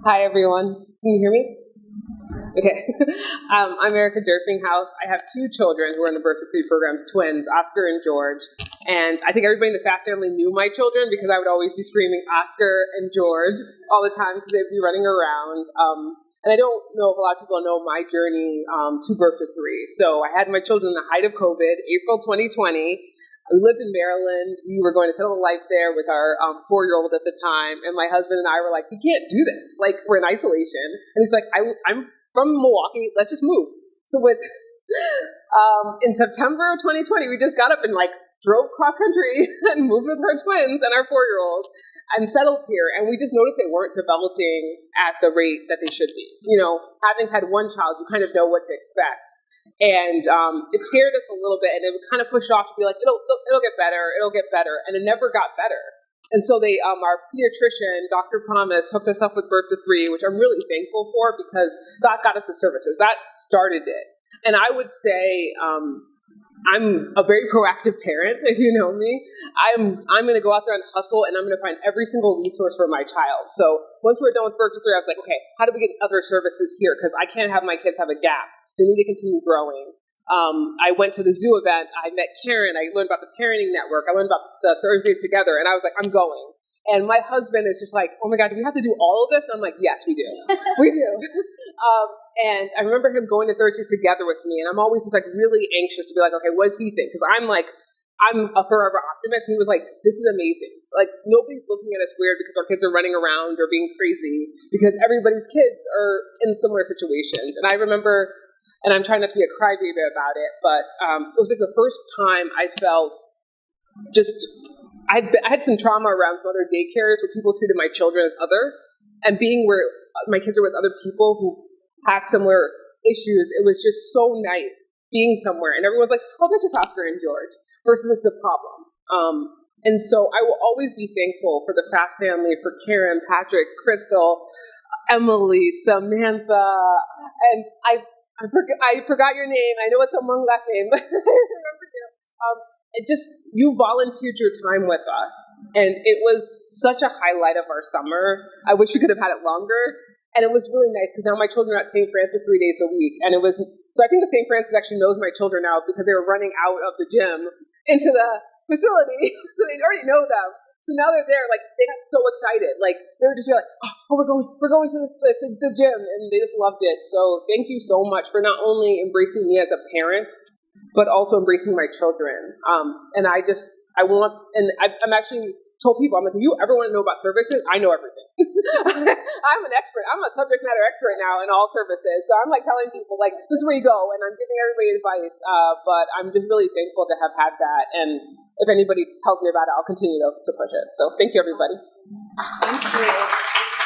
Hi, everyone. Can you hear me? Okay. I'm Erica Derpinghaus. I have two children who are in the Recipient programs, twins, Oscar and George. And I think everybody in the Fast family knew my children because I would always be screaming Oscar and George all the time because they'd be running around. And I don't know if a lot of people know my journey to birth to three. So I had my children in the height of COVID, April 2020. We lived in Maryland. We were going to settle life there with our 4-year-old at the time. And my husband and I were like, we can't do this. Like, we're in isolation. And he's like, I'm from Milwaukee. Let's just move. So in September of 2020, we just got up and drove cross country and moved with our twins and our 4-year-old and settled here. And we just noticed they weren't developing at the rate that they should be. You know, having had one child, you kind of know what to expect. And it scared us a little bit, and it would kind of push off to be like, it'll get better, and it never got better. And so our pediatrician, Dr. Promise, hooked us up with Birth to Three, which I'm really thankful for because that got us the services. That started it. And I would say I'm a very proactive parent, if you know me. I'm going to go out there and hustle, and I'm going to find every single resource for my child. So once we're done with Birth to Three, I was like, okay, how do we get other services here? Because I can't have my kids have a gap. They need to continue growing. I went to the zoo event. I met Karen. I learned about the parenting network. I learned about the Thursdays together. And I was like, I'm going. And my husband is just like, oh my God, do we have to do all of this? And I'm like, yes, we do. We do. And I remember him going to Thursdays together with me. And I'm always just really anxious to be like, okay, what does he think? Because I'm a forever optimist. And he was like, this is amazing. Nobody's looking at us weird because our kids are running around or being crazy because everybody's kids are in similar situations. And I remember, and I'm trying not to be a crybaby about it, but it was the first time I felt I had some trauma around some other daycares where people treated my children as other, and being where my kids are with other people who have similar issues, it was just so nice being somewhere. And everyone's like, oh, that's just Oscar and George, versus it's a problem. And so I will always be thankful for the Fast family, for Karen, Patrick, Crystal, Emily, Samantha, and I forgot your name. I know it's a long last name, but I remember you. You volunteered your time with us, and it was such a highlight of our summer. I wish we could have had it longer, and it was really nice because now my children are at St. Francis 3 days a week, and so I think the St. Francis actually knows my children now because they were running out of the gym into the facility, so they already know them. So now they're there, they got so excited. They were just like, oh, we're going to the gym, and they just loved it. So thank you so much for not only embracing me as a parent, but also embracing my children. And I'm actually told people, I'm like, if you ever want to know about services, I know everything. I'm an expert. I'm a subject matter expert now in all services. So I'm telling people, this is where you go, and I'm giving everybody advice. But I'm just really thankful to have had that. And if anybody tells me about it, I'll continue to push it. So thank you, everybody. Thank you.